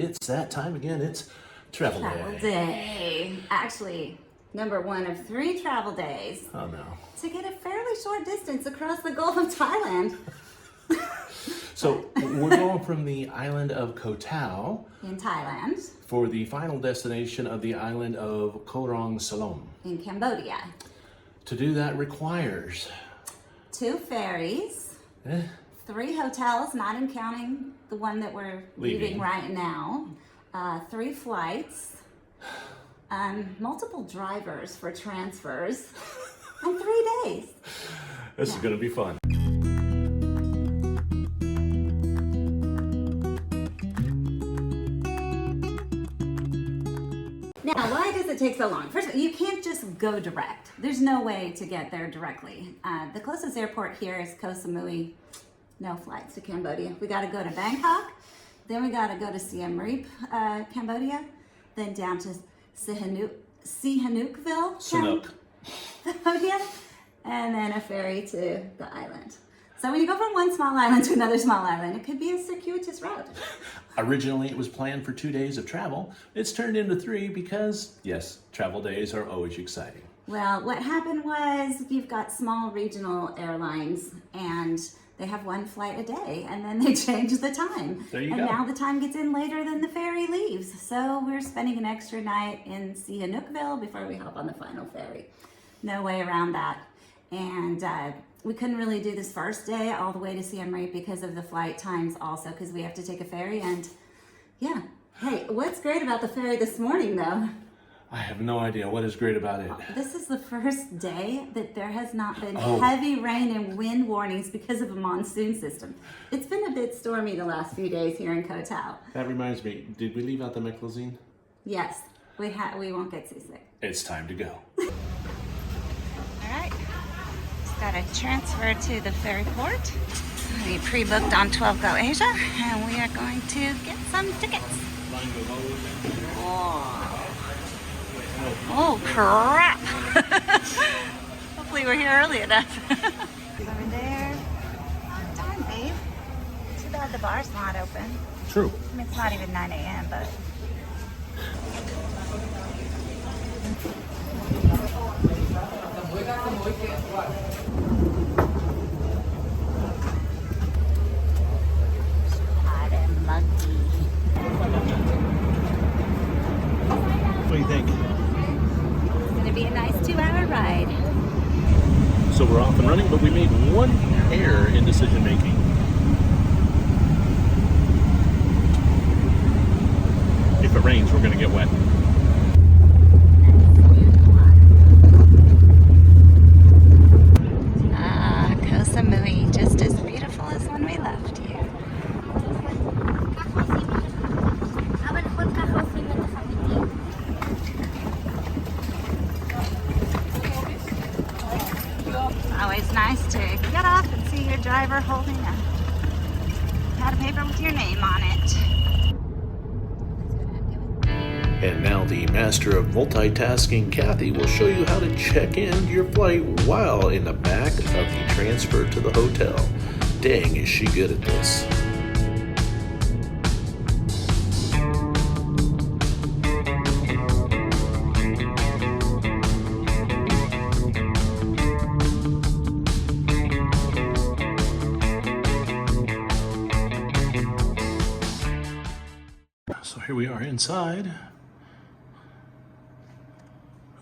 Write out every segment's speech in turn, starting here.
It's that time again. It's travel Travel day. day. Actually, number one of 3 travel days Oh no. to get a fairly short distance across the Gulf of Thailand. So we're going from the island of Koh Tao In Thailand, for the final destination of the island of Koh Rong Samloem. in Cambodia. To do that requires 2 ferries, 3 hotels, not in counting the one that we're leaving right now, 3 flights, multiple drivers for transfers, and 3 days. This is going to be fun. Now, why does it take so long? First of all, you can't just go direct. There's no way to get there directly. The closest airport here is Koh Samui. No flights to Cambodia. We got to go to Bangkok, then we got to go to Siem Reap, Cambodia, then down to Sihanoukville, Cambodia, and then a ferry to the island. So when you go from one small island to another small island, it could be a circuitous route. Originally, it was planned for 2 days of travel. It's turned into 3 because, yes, travel days are always exciting. Well, what happened was you've got small regional airlines and they have 1 flight a day and then they change the time. There you and go. Now the time gets in later than the ferry leaves. So we're spending an extra night in Sinoukville before we hop on the final ferry. No way around that. And we couldn't really do this first day all the way to Siem Reap because of the flight times also, because we have to take a ferry. And yeah, hey, what's great about the ferry this morning though? I have no idea what is great about it. This is the first day that there has not been heavy rain and wind warnings because of a monsoon system. It's been a bit stormy the last few days here in Koh Tao. That reminds me, did we leave out the Meclizine? Yes, we won't get seasick. It's time to go. All right, just got to transfer to the Ferry Port. We pre-booked on 12 Go Asia, and we are going to get some tickets. Oh crap! Hopefully we're here early enough. Over there. Oh, darn, babe. Too bad the bar's not open. True. I mean, it's not even 9 a.m., but... Hot and muggy. What do you think? It's gonna be a nice 2-hour ride. So we're off and running, but we made one error in decision making. If it rains, we're going to get wet. Koh Samui, just as beautiful as when we left here. Always nice to get off and see your driver holding a pad of paper with your name on it. And now the master of multitasking, Kathy, will show you how to check in your flight while in the back of the transfer to the hotel. Dang, is she good at this. So here we are inside.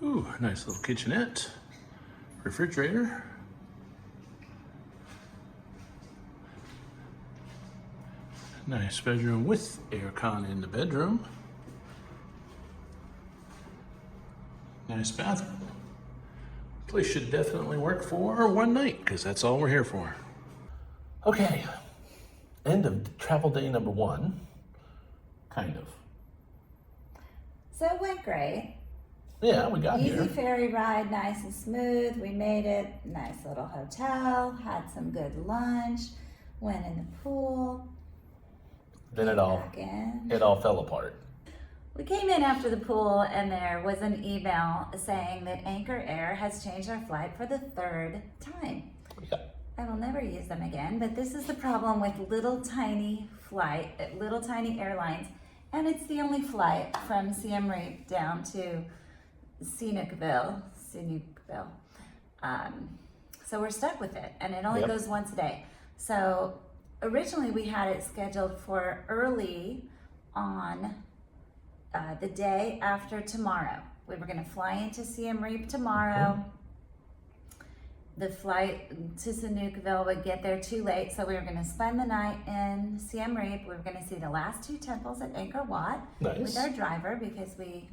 Ooh, nice little kitchenette, refrigerator. Nice bedroom with aircon in the bedroom. Nice bathroom. Place should definitely work for 1 night, because that's all we're here for. Okay, end of travel day number 1. Kind of. So it went great. Yeah, we got here. Easy ferry ride, nice and smooth. We made it. Nice little hotel. Had some good lunch. Went in the pool. Then it all fell apart. We came in after the pool and there was an email saying that Anchor Air has changed our flight for the 3rd time. Yeah. I will never use them again, but this is the problem with little tiny airlines And it's the only flight from Siem Reap down to Sinoukville. So we're stuck with it, and it only goes once a day. So originally we had it scheduled for early on the day after tomorrow. We were going to fly into Siem Reap tomorrow. The flight to Sinoukville would get there too late, so we were going to spend the night in Siem Reap. We were going to see the last 2 temples at Angkor Wat with our driver, because we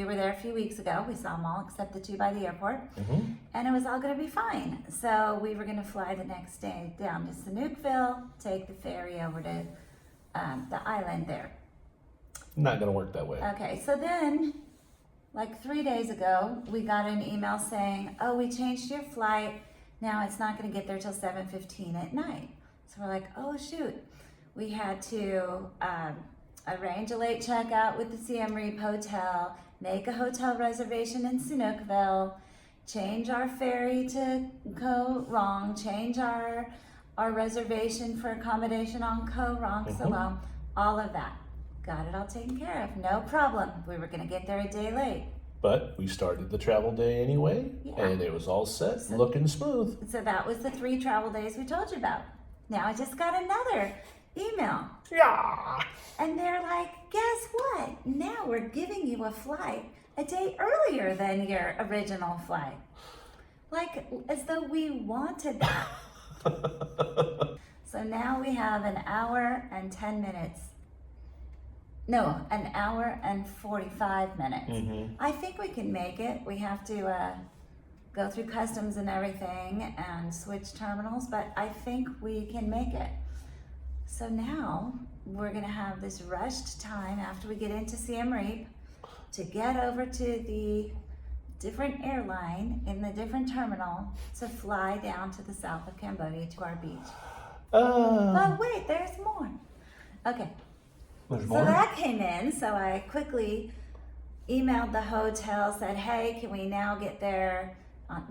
were there a few weeks ago. We saw them all except the 2 by the airport, and it was all going to be fine. So we were going to fly the next day down to Sinoukville, take the ferry over to the island there. Not going to work that way. Okay, so then, like 3 days ago, we got an email saying, oh, we changed your flight. Now it's not going to get there till 7:15 at night. So we're like, oh, shoot. We had to arrange a late checkout with the Siem Reap Hotel, make a hotel reservation in Sinoukville, change our ferry to Koh Rong, change our reservation for accommodation on Koh Rong Samloem, all of that. Got it all taken care of, no problem. We were going to get there a day late. But we started the travel day anyway, and it was all set, looking smooth. So that was the 3 travel days we told you about. Now I just got another email. Yeah. And they're like, guess what? Now we're giving you a flight a day earlier than your original flight. Like, as though we wanted that. So now we have an hour and 10 minutes. No, an hour and 45 minutes. I think we can make it. We have to go through customs and everything and switch terminals, but I think we can make it. So now we're gonna have this rushed time after we get into Siem Reap to get over to the different airline in the different terminal to fly down to the south of Cambodia to our beach. But wait, there's more. Okay. There's So that came in, so I quickly emailed the hotel, said, hey, can we now get there,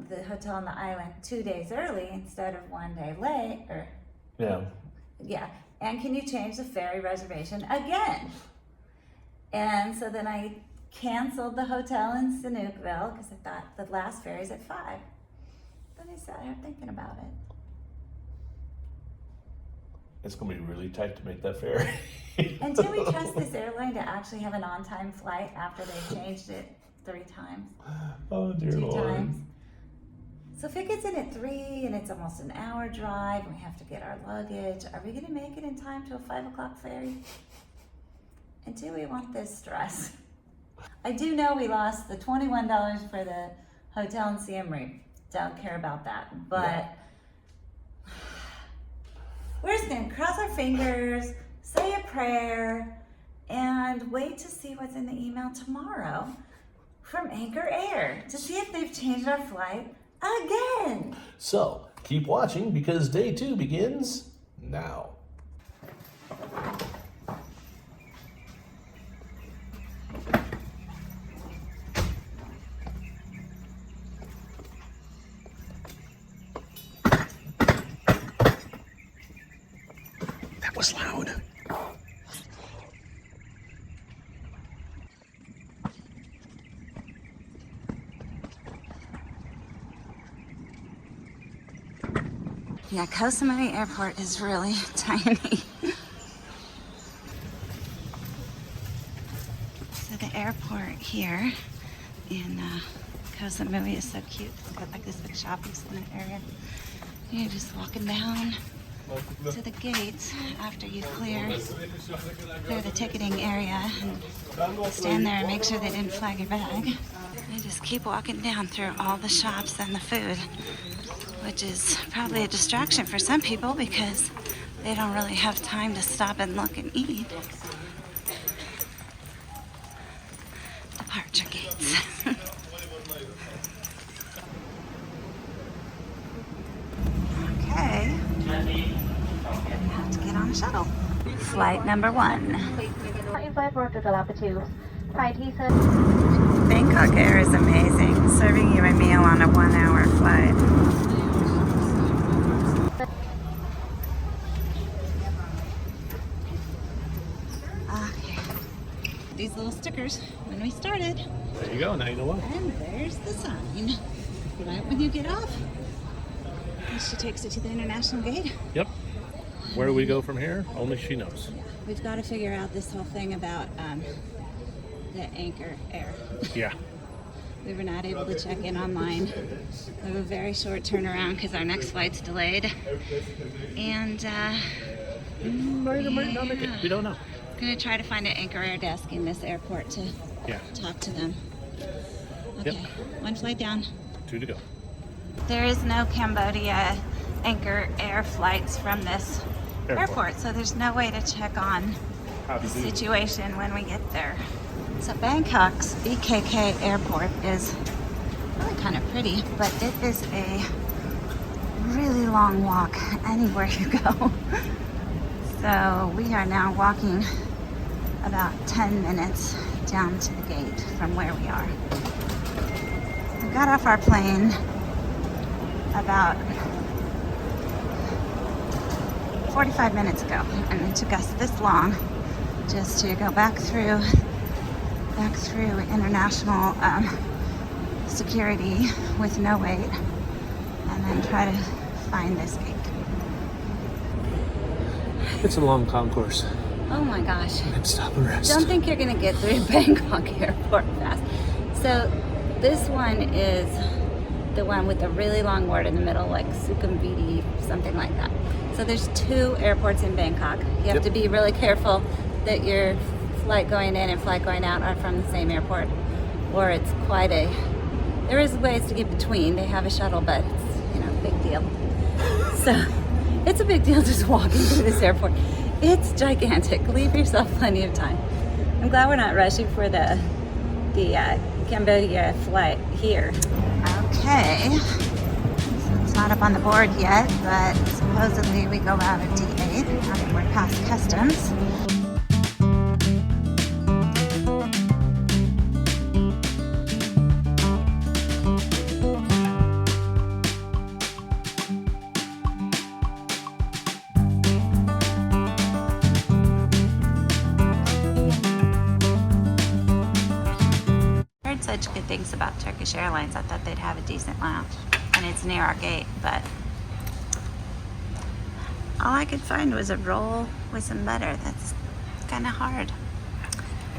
the hotel on the island, 2 days early instead of 1 day late? Yeah, and can you change the ferry reservation again? And so then I canceled the hotel in Sinoukville because I thought the last ferry's at 5. Then I sat here thinking about it. It's going to be really tight to make that ferry. And do we trust this airline to actually have an on-time flight after they've changed it 3 times? Oh, dear 2 Lord. times? So if it gets in at 3 and it's almost an hour drive and we have to get our luggage, are we going to make it in time to a 5 o'clock ferry? And do we want this stress? I do know we lost the $21 for the hotel in Siem Reap. Don't care about that. But we're just going to cross our fingers, say a prayer, and wait to see what's in the email tomorrow from Angkor Air to see if they've changed our flight again. So keep watching because day 2 begins now. That was loud. Yeah, Koh Samui Airport is really tiny. So the airport here in Koh Samui is so cute. It's got like this big shopping center area. You're just walking down to the gates after you clear the ticketing area and stand there and make sure they didn't flag your bag. You just keep walking down through all the shops and the food, which is probably a distraction for some people because they don't really have time to stop and look and eat. Departure gates. Okay. Have to get on a shuttle. Flight number 1. Bangkok Air is amazing, serving you a meal on a 1-hour flight. Okay. these little stickers when we started. There you go. Now you know why. And there's the sign. Right when you get off. And she takes it to the international gate. Yep. Where do we go from here? Only she knows. Yeah, we've got to figure out this whole thing about the anchor air. Yeah. We were not able to check in online. We have a very short turnaround because our next flight's delayed. And Might or might not make it. We don't know. I'm going to try to find an anchor air desk in this airport to talk to them. Okay, one flight down. 2 to go. There is no Cambodia anchor air flights from this airport, so there's no way to check on the situation when we get there. So Bangkok's BKK Airport is really kind of pretty, but it is a really long walk anywhere you go. So we are now walking about 10 minutes down to the gate from where we are. We got off our plane about 45 minutes ago, and it took us this long just to go back through international security with no wait, and then try to find this gate. It's a long concourse. Oh my gosh. And stop and rest. Don't think you're gonna get through Bangkok Airport fast. So this one is the one with the really long word in the middle, like Sinoukville, something like that. So there's 2 airports in Bangkok. You have to be really careful that your flight going in and flight going out are from the same airport, or it's quite a, there is ways to get between. They have a shuttle, but it's, you know, big deal. So it's a big deal just walking through this airport. It's gigantic. Leave yourself plenty of time. I'm glad we're not rushing for the Cambodia flight here. Okay, so it's not up on the board yet, but supposedly we go out at D8 now that we're past customs. Such good things about Turkish Airlines. I thought they'd have a decent lounge, and it's near our gate, but all I could find was a roll with some butter. That's kind of hard.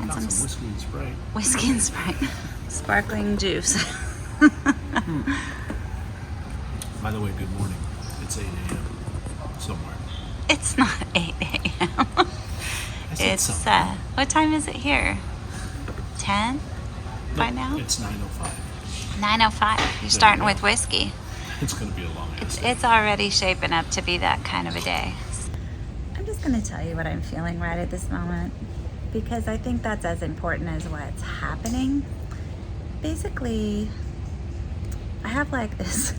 And some whiskey and Sprite. Whiskey and Sprite. Sparkling juice. By the way, good morning. It's 8 a.m. somewhere. It's not 8 a.m. It's, what time is it here? 10? By now? It's 9:05. 9:05. You're starting with whiskey. It's going to be a long day. It's already shaping up to be that kind of a day. I'm just going to tell you what I'm feeling right at this moment, because I think that's as important as what's happening. Basically, I have like this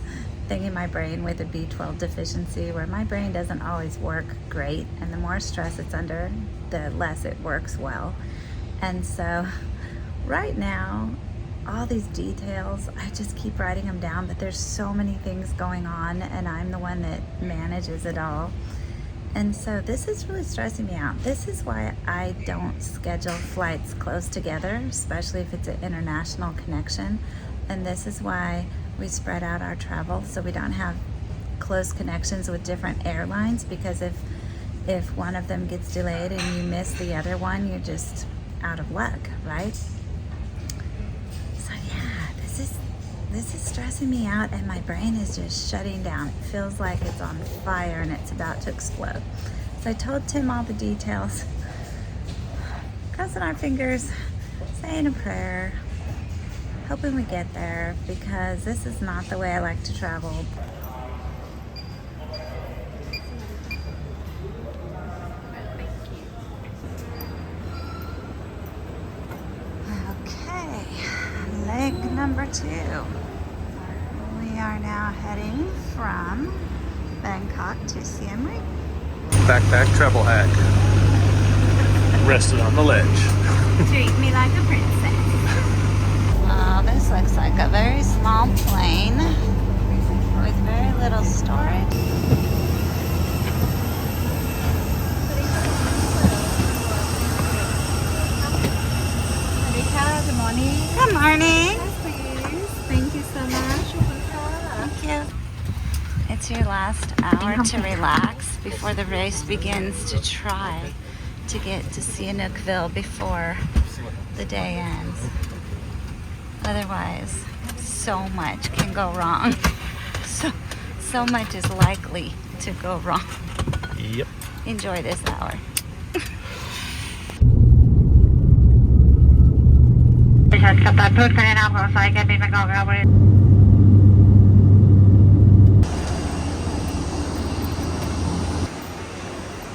thing in my brain with a B12 deficiency where my brain doesn't always work great, and the more stress it's under, the less it works well. And so right now, all these details, I just keep writing them down, but there's so many things going on, and I'm the one that manages it all. And so this is really stressing me out. This is why I don't schedule flights close together, especially if it's an international connection. And this is why we spread out our travel so we don't have close connections with different airlines, because if one of them gets delayed and you miss the other one, you're just out of luck, right? This is stressing me out, and my brain is just shutting down. It feels like it's on fire and it's about to explode. So I told Tim all the details, crossing our fingers, saying a prayer, hoping we get there, because this is not the way I like to travel. Okay, leg number 2. We are now heading from Bangkok to Siem Reap. Backpack travel hack. Rested on the ledge. Treat me like a princess. Oh, this looks like a very small plane with very little storage. morning. Good morning. Please. Thank you so much. Thank you. It's your last hour to relax before the race begins to try to get to Sinoukville before the day ends. Otherwise, so much can go wrong. So much is likely to go wrong. Yep. Enjoy this hour.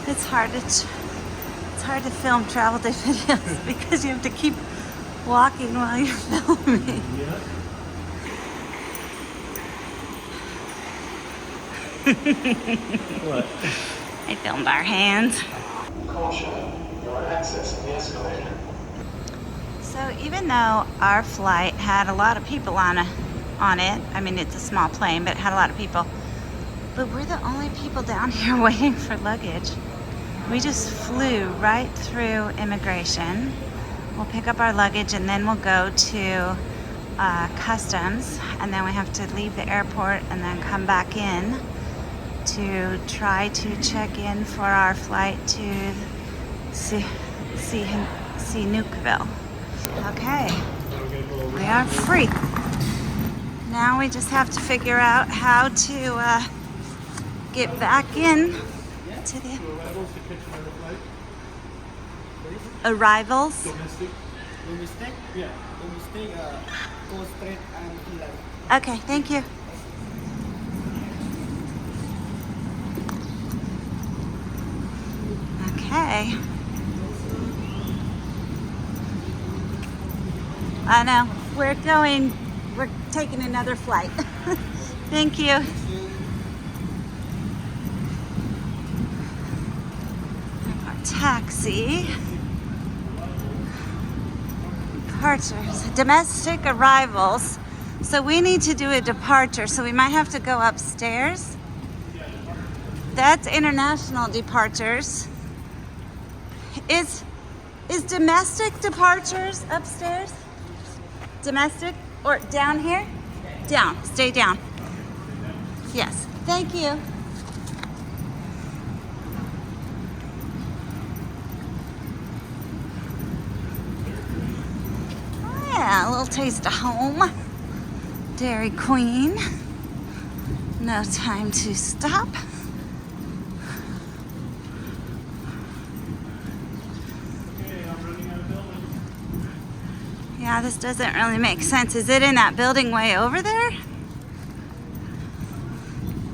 It's hard to film travel day videos because you have to keep walking while you're filming. Yeah. What? I filmed our hands. Caution, you're accessing the escalator. So even though our flight had a lot of people on it, I mean it's a small plane, but it had a lot of people, but we're the only people down here waiting for luggage. We just flew right through immigration. We'll pick up our luggage and then we'll go to customs, and then we have to leave the airport and then come back in to try to check in for our flight to Sinoukville. Okay, we are free. Now we just have to figure out how to get back in to the arrivals. Domestic? Yeah. Go straight and Hilary. Okay, thank you. Okay. I know. We're taking another flight. Thank you. Our taxi. Departures. Domestic arrivals. So we need to do a departure, so we might have to go upstairs. That's international departures. Is domestic departures upstairs? Domestic or down here? Down. Stay down. Yes. Thank you. Oh, yeah, a little taste of home. Dairy Queen. No time to stop. Yeah, this doesn't really make sense. Is it in that building way over there?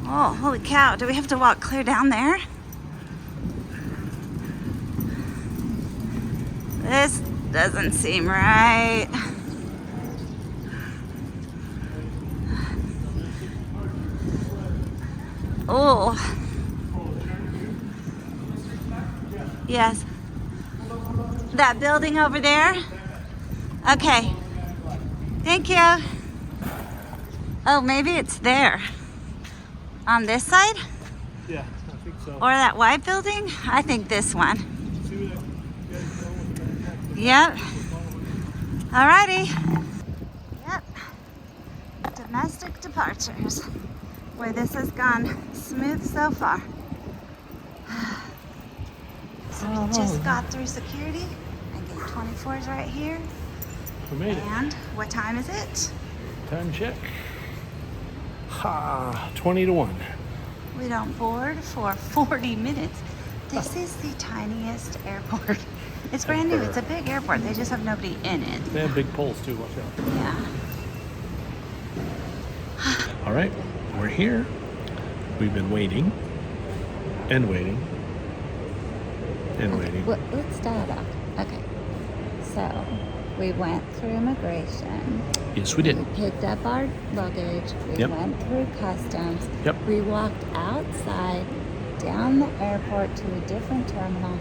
Oh, holy cow. Do we have to walk clear down there? This doesn't seem right. Oh. Yes. That building over there? Okay. Thank you. Oh, maybe it's there. On this side? Yeah, I think so. Or that white building? I think this one. Yep. Alrighty. Yep. Domestic departures. Where this has gone smooth so far. So we just got through security. And gate 24 is right here. We made it. And what time is it? Time check. Ha! 20 to 1. We don't board for 40 minutes. This is the tiniest airport. It's brand new. It's a big airport. They just have nobody in it. They have big poles too, watch out. Yeah. All right, we're here. We've been waiting and waiting and waiting. Well, let's start off. Okay. So we went through immigration. Yes, we did. We picked up our luggage. We Yep. went through customs. Yep. We walked outside, down the airport to a different terminal,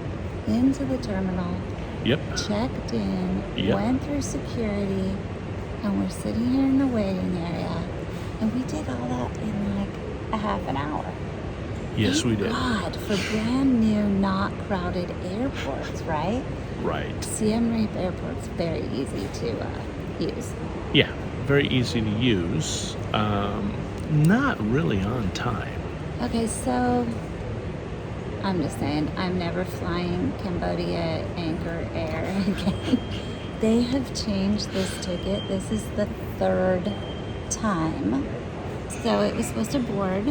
into the terminal, Yep. checked in, Yep. went through security, and we're sitting here in the waiting area. And we did all that in like a half an hour. Yes, we did. God, for brand new, not crowded airports, right? Right. Siem Reap Airport's very easy to use. Yeah, very easy to use. Not really on time. Okay, so I'm just saying, I'm never flying Cambodia Anchor Air again. They have changed this ticket. This is the third time. So it was supposed to board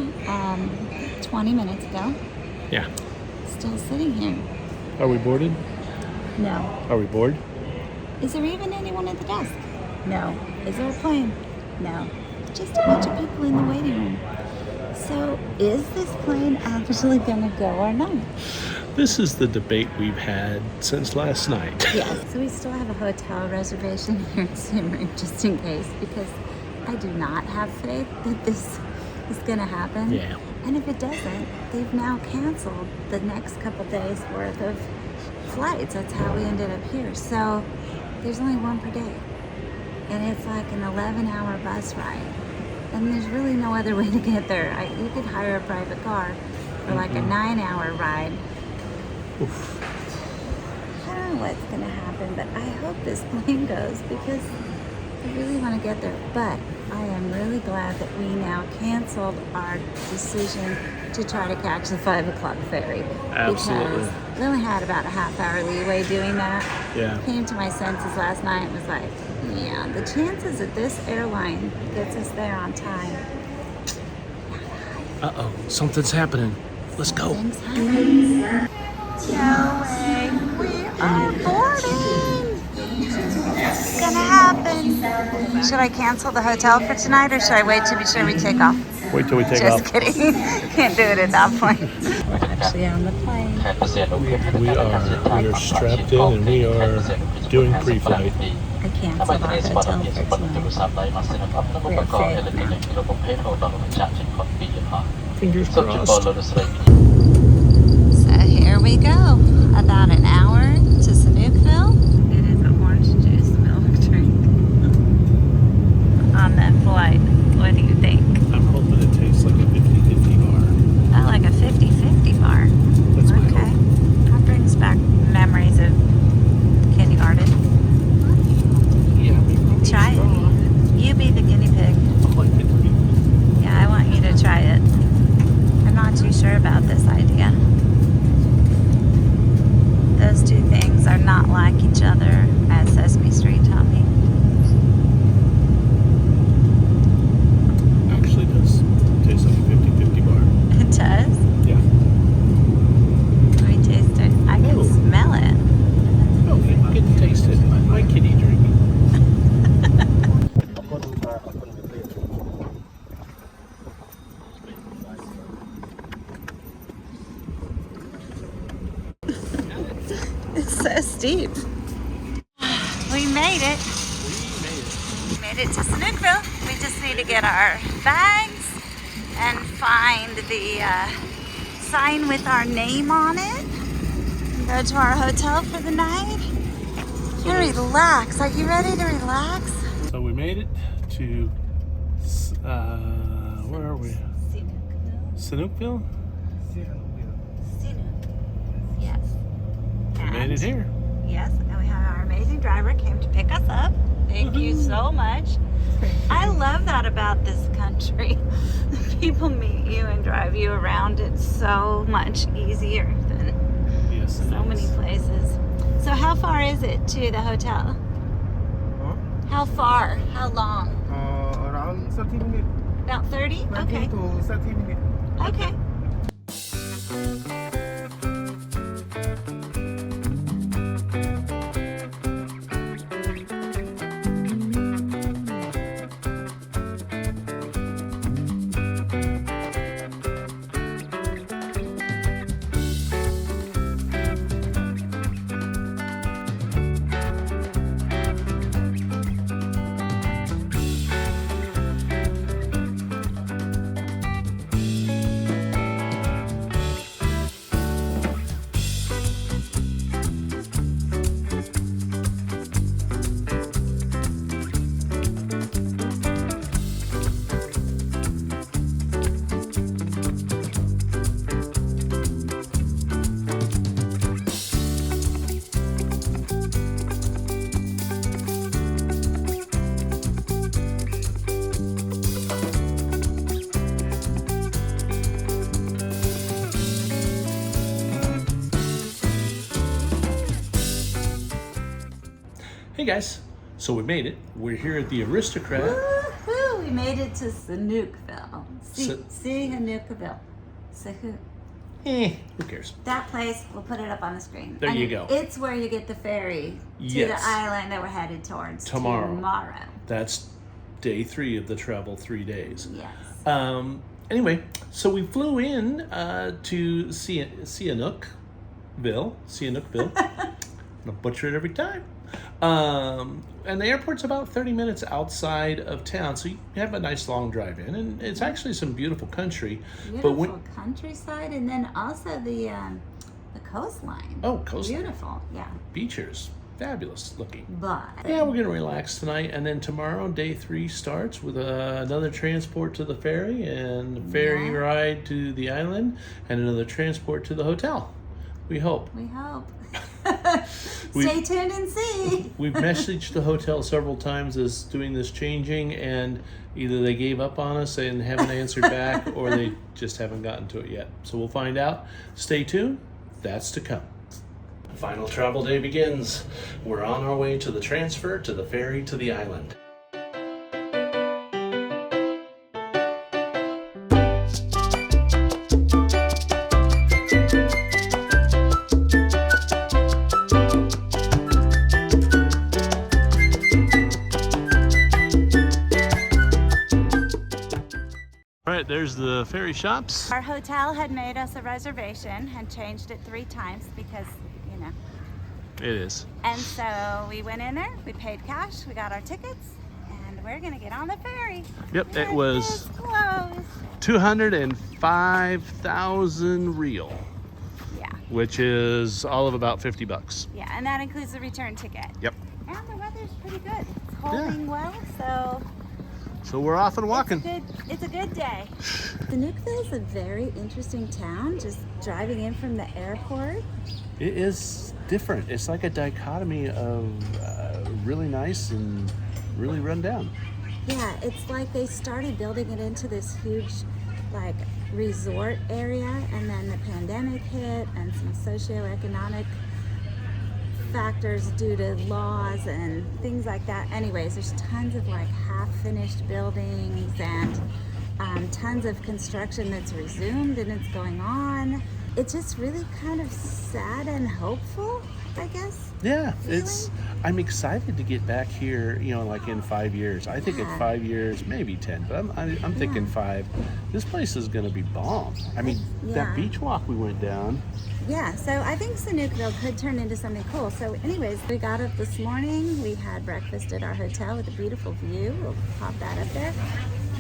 20 minutes ago. Yeah. Still sitting here. Are we boarded? No. Are we bored? Is there even anyone at the desk? No. Is there a plane? No. Just a bunch of people in the waiting room. So is this plane actually going to go or not? This is the debate we've had since last night. Yes. So we still have a hotel reservation here in Siem Reap just in case, because I do not have faith that this is going to happen. Yeah. And if it doesn't, they've now canceled the next couple days worth of flights. That's how we ended up here. So there's only one per day. And it's like an 11-hour bus ride. And there's really no other way to get there. You could hire a private car for like a 9-hour ride. Oof. I don't know what's going to happen, but I hope this plane goes because I really want to get there. But I am really glad that we now canceled our decision to try to catch the 5 o'clock ferry. Absolutely. Because we only had about a half-hour leeway doing that. Yeah. Came to my senses last night and was like, yeah, the chances that this airline gets us there on time. Uh-oh, something's happening. Let's go. Things happen. No way. We are boarding. It's gonna happen. Should I cancel the hotel for tonight or should I wait to be sure we take off? Wait till we take Just off. kidding. Can't do it at that point. We're actually on the plane. We are strapped in and we are doing pre-flight. I canceled our hotel for tonight. We're safe now. Fingers crossed. So here we go. About an hour to Sinoukville. It is an orange juice milk drink on that flight. What do you think? I'm hoping it tastes like a 50-50 bar. Oh, like a 50-50 bar. That's my Okay. hope. That brings back memories of kindergarten. Yeah, maybe Try it. You be the guinea pig. Yeah, I want you to try it. I'm not too sure about this idea. Those two things are not like each other, as Sesame Street taught me. Actually does taste like a 50-50 bar. It does? Yeah. Let me taste it. I can Oh. smell it. Okay, you get to taste it. My kitty drink. It's so steep. We made it. We made it to Sinoukville. We just need to get our bags and find the sign with our name on it. And go to our hotel for the night. And relax. Are you ready to relax? So we made it to, where are we? Sinoukville? Yes. We made it here. Yes, and we have our amazing driver came to pick us up. Thank you so much. I love that about this country. People meet you and drive you around. It's so much easier than Yes, it so many is. places. So how far is it to the hotel? Huh? How far? How long? Around 30 minutes. About 30? 20 Okay. to 30 minutes. Okay. Hey guys, so we made it. We're here at the Aristocrat. Woohoo! We made it to Sinoukville. Sihanoukville. Who cares? That place, we'll put it up on the screen. There you go. It's where you get the ferry to Yes. the island that we're headed towards Tomorrow. That's day 3 of the travel 3 days. Yes. Anyway, so we flew in to Sihanoukville. I'm gonna butcher it every time. And the airport's about 30 minutes outside of town, so you have a nice long drive in, and it's actually some beautiful country. Beautiful countryside, and then also the coastline. Oh, coastline. Beautiful, yeah. Beachers, fabulous looking. But Yeah, we're gonna relax tonight, and then tomorrow, day 3 starts with another transport to the ferry, and a ferry ride to the island, and another transport to the hotel. We hope. we hope. Stay tuned and see. We've messaged the hotel several times as doing this changing, and either they gave up on us and haven't answered back, or they just haven't gotten to it yet. So we'll find out. Stay tuned. That's to come. Final travel day begins. We're on our way to the transfer to the ferry to the island. All right, there's the ferry shops. Our hotel had made us a reservation and changed it 3 times because, you know. It is. And so we went in there, we paid cash, we got our tickets, and we're gonna get on the ferry. Yep, it was close. 205,000 real, Yeah, which is all of about 50 bucks. yeah, and that includes the return ticket. Yep. And the weather's pretty good. It's holding well, so So we're off and walking. it's a good day. Sinoukville is a very interesting town, just driving in from the airport. It is different. It's like a dichotomy of really nice and really run down. Yeah, it's like they started building it into this huge, like, resort area, and then the pandemic hit and some socioeconomic factors due to laws and things like that. Anyways, there's tons of like half-finished buildings and tons of construction that's resumed and it's going on. It's just really kind of sad and hopeful, I guess. Yeah, Really? I'm excited to get back here, you know, like in 5 years. I think in Yeah. 5 years, maybe 10, but I'm thinking 5. This place is gonna be bomb. I mean, Yeah. that beach walk we went down. Yeah, so I think Sinoukville could turn into something cool. So anyways, we got up this morning, we had breakfast at our hotel with a beautiful view. We'll pop that up there.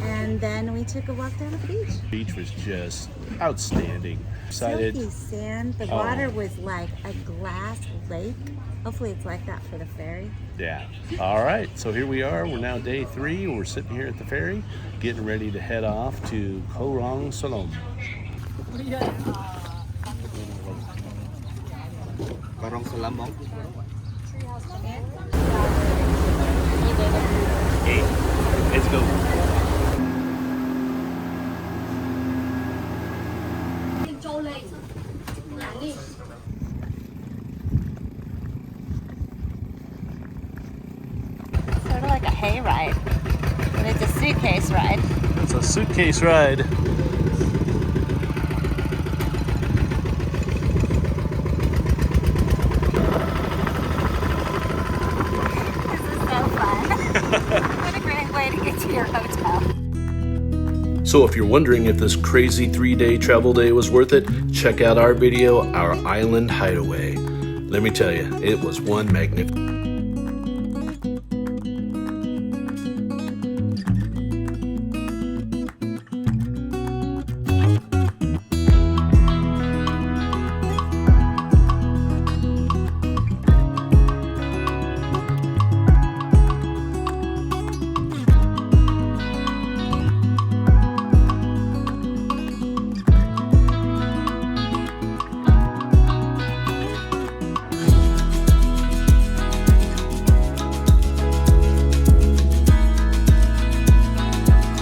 And then we took a walk down to the beach. Beach was just outstanding. Excited. Silky sand. The water was like a glass lake. Hopefully it's like that for the ferry. Yeah. All right. So here we are. We're now day 3. We're sitting here at the ferry, getting ready to head off to Koh Rong Samloem. Koh Rong Samloem. Hey, let's go. Sort of like a hay ride, but it's a suitcase ride. It's a suitcase ride. This is so fun. What a great way to get to your hotel. So if you're wondering if this crazy 3-day travel day was worth it, check out our video, Our Island Hideaway. Let me tell you, it was one magnificent